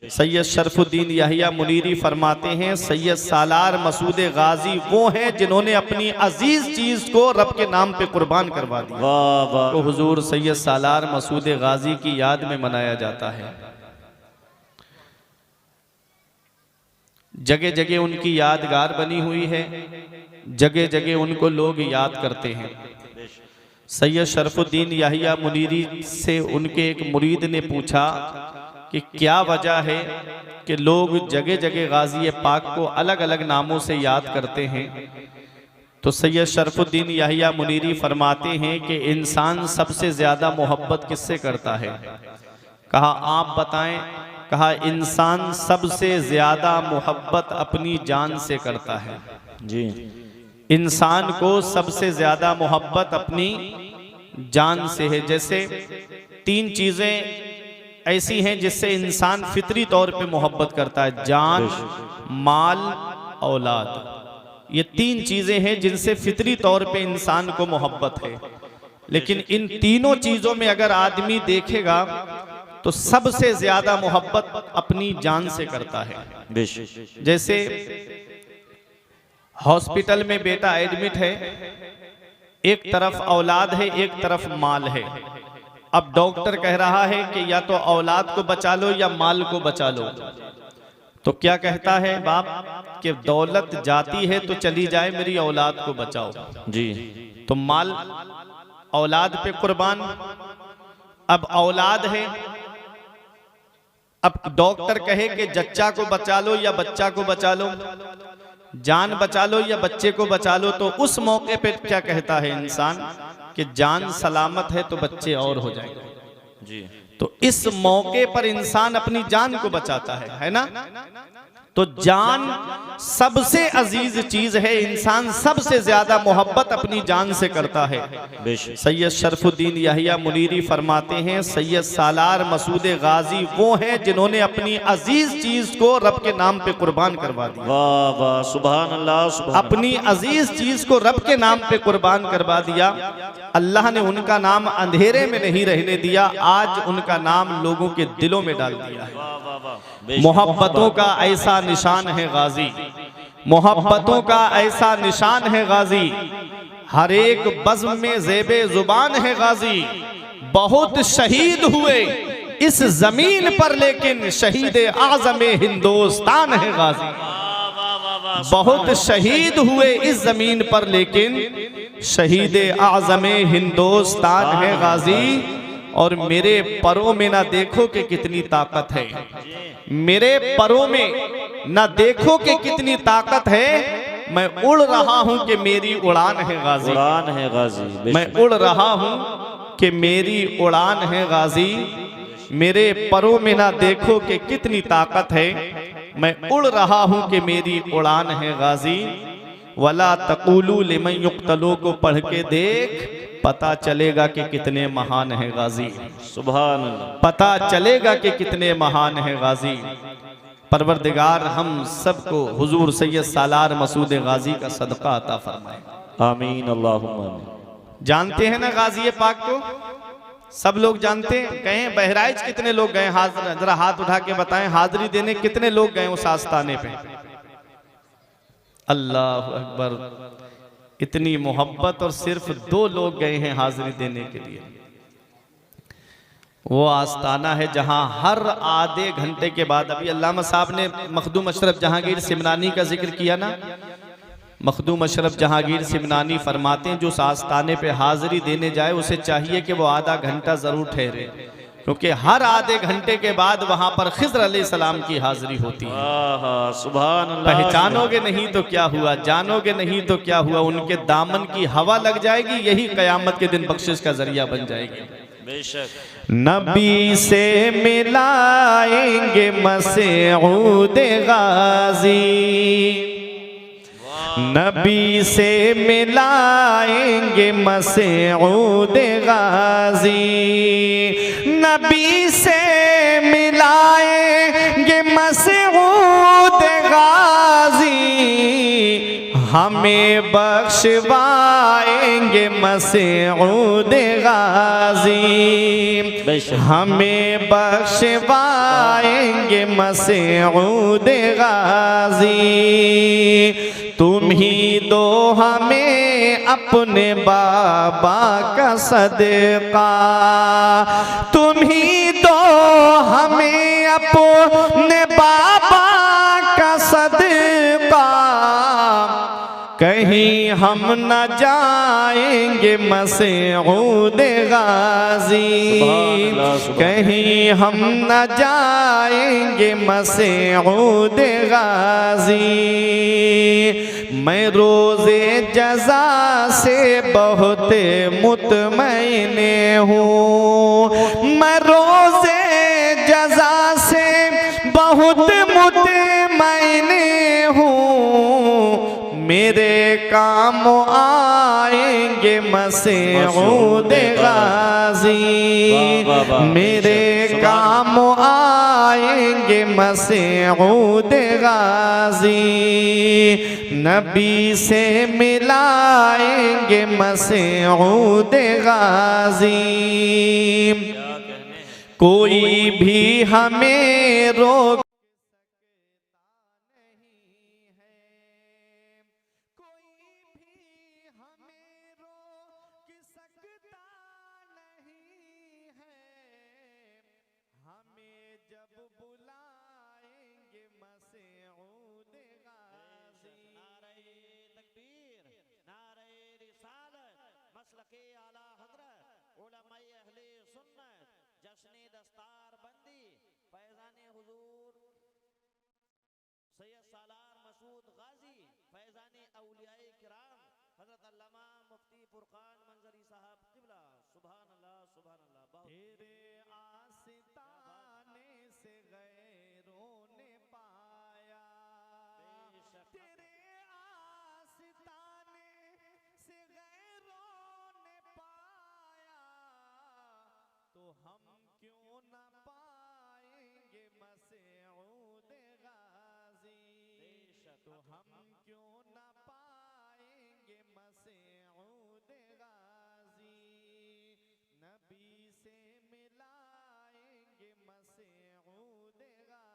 सैयद शरफुद्दीन याहिया मुनीरी फरमाते हैं, सैयद सालार मसूद गाजी वो हैं जिन्होंने अपनी अजीज चीज को रब के नाम पे कुर्बान करवा दिया। वाह वाह। तो हुजूर सैयद सालार मसूद गाजी की याद में मनाया जाता है। जगह जगह उनकी यादगार बनी हुई है, जगह जगह उनको लोग याद करते हैं। सैयद शरफुद्दीन याहिया मुनीरी से उनके एक मुरीद ने पूछा कि क्या वजह है कि लोग जगह जगह गाजी पाक को अलग अलग नामों से याद करते हैं। तो सैयद शरफुद्दीन याहिया मुनीरी फरमाते हैं कि इंसान सबसे ज्यादा मोहब्बत किससे करता है? कहा आप बताएं। कहा इंसान सबसे ज्यादा मोहब्बत अपनी जान से करता है। जी। इंसान को सबसे ज्यादा मोहब्बत अपनी जान से है। जैसे तीन चीजें ऐसी हैं जिससे इंसान फितरी तौर पे मोहब्बत करता है, जान, माल, औलाद। ये तीन चीजें हैं जिनसे फितरी तौर पे इंसान को मोहब्बत है। लेकिन इन तीनों चीजों में अगर आदमी देखेगा तो सबसे ज्यादा मोहब्बत अपनी जान से करता है। जैसे हॉस्पिटल में बेटा एडमिट है, एक तरफ औलाद है, एक तरफ माल है। अब डॉक्टर कह रहा है कि या तो औलाद को बचा लो या माल को बचा लो। तो क्या कहता है बाप कि दौलत जाती है तो चली जाए, मेरी औलाद को बचाओ। जी। तो माल औलाद पे कुर्बान। अब औलाद है, अब डॉक्टर कहे कि जच्चा को बचा लो या बच्चा को बचा लो, जान बचा लो या बच्चे को बचा लो, तो उस मौके पे क्या कहता है इंसान कि जान सलामत है तो बच्चे और हो जाएंगे। जी। तो इस मौके पर इंसान अपनी जान को बचाता है ना। तो जान सबसे अजीज चीज है, इंसान सबसे ज्यादा मोहब्बत अपनी जान से करता है। सैयद शरफुद्दीन याहिया मुनीरी फरमाते हैं, सैयद सालार मसूद गाजी वो हैं जिन्होंने अपनी अजीज चीज को रब के नाम पे कुर्बान करवा दिया। वाह वाह, सुभान अल्लाह, सुभान। अपनी अजीज चीज को रब के नाम पे कुर्बान करवा दिया। अल्लाह ने उनका नाम अंधेरे में नहीं रहने दिया, आज उनका नाम लोगों के दिलों में डाल दिया है। मोहब्बतों का ऐसा निशान है गाजी, मोहब्बतों का ऐसा निशान है गाजी, हर एक बज़्म में ज़ेबे जुबान है गाजी। बहुत शहीद हुए इस जमीन पर लेकिन शहीद आज़म हिंदुस्तान है गाजी। बहुत शहीद हुए इस जमीन पर लेकिन शहीद आज़म हिंदुस्तान है गाजी। और मेरे परों में ना देखो कि कितनी ताकत है, मेरे परों में ना देखो कि कितनी ताकत है, मैं उड़ रहा हूं कि मेरी उड़ान है गाजी। उड़ान है गाजी। मैं उड़ रहा हूं कि मेरी उड़ान है गाजी। मेरे परों में ना देखो कि कितनी ताकत है, मैं उड़ रहा हूं कि मेरी उड़ान है गाजी। वला तक़ूलू लिमन युक़्तलू को पढ़ के देख, पता चलेगा कि कितने महान है गाजी। सुभान अल्लाह। पता चलेगा कि कितने महान है गाजी। परवरदिगार हम सबको हुजूर सैयद सालार मसूद गाजी का सदका अता फरमाए। आमीन अल्लाहुम्मा आमीन। जानते हैं ना गाजी पाक को? सब लोग जानते हैं। कहें बहराइच कितने लोग गए? जरा हाथ उठा के बताएं, हाजिरी देने कितने लोग गए उस आस्थाने पे? अल्लाह अकबर। इतनी मोहब्बत और सिर्फ 2 लोग गए हैं हाजिरी देने के लिए। वो आस्थाना है जहां हर आधे घंटे के बाद, अभी अल्लामा साहब ने मखदूम अशरफ जहांगीर सिमनानी का जिक्र किया ना, मखदूम अशरफ जहांगीर सिमनानी फरमाते हैं जो उस आस्थाने पे हाजिरी देने जाए उसे चाहिए कि वो आधा घंटा जरूर ठहरे, क्योंकि हर आधे घंटे के बाद वहां पर खिज़्र अलैहिस्सलाम की हाजिरी होती है। सुभान अल्लाह। पहचानोगे नहीं तो क्या हुआ, जानोगे नहीं तो क्या हुआ, उनके दामन की हवा लग जाएगी, यही कयामत के दिन बख्शिश का जरिया बन जाएगी। बेशक। नबी से मिलाएंगे मसऊद गाजी, नबी से मिलाएंगे मसऊद गाजी, नबी से मिलाएंगे मसऊद गाजी, हमें बख्शवाएंगे मसऊद गाजी, बेशक। हमें बख्शवाएंगे मसऊद गाजी। तुम ही दो हमें अपने बाबा का सदका, तुम ही दो हमें अपने बाबा का सदका। कहीं हम न जाएंगे मसऊद गाजी, कहीं हम न जाएंगे मसऊद गाजी। मैं रोज़े जज़ा से बहुत मुतमईन हूँ, मैं रोज़े जज़ा से बहुत मुतमईन हूँ। मेरे काम आएंगे मसऊद गाजी, मेरे काम आएंगे मसऊद गाजी। नबी से मिलाएंगे मसऊद गाजी। कोई भी हमें रोक सैयद सालार मसूद गाजी फैजान औलियाए किराम हजरत अल्लामा मुफ्ती फुरकान मंजरी साहब क़िबला। सुभान अल्लाह सुभान अल्लाह। तेरे आस्ताने से गैरों ने पाया, तेरे आस्ताने से गैरों ने पाया, तो हम क्यों न पाएंगे मसऊद गाजी, तो हम क्यों न पाएंगे मसऊद गाजी। नबी से मिलाएंगे मसऊद गाजी।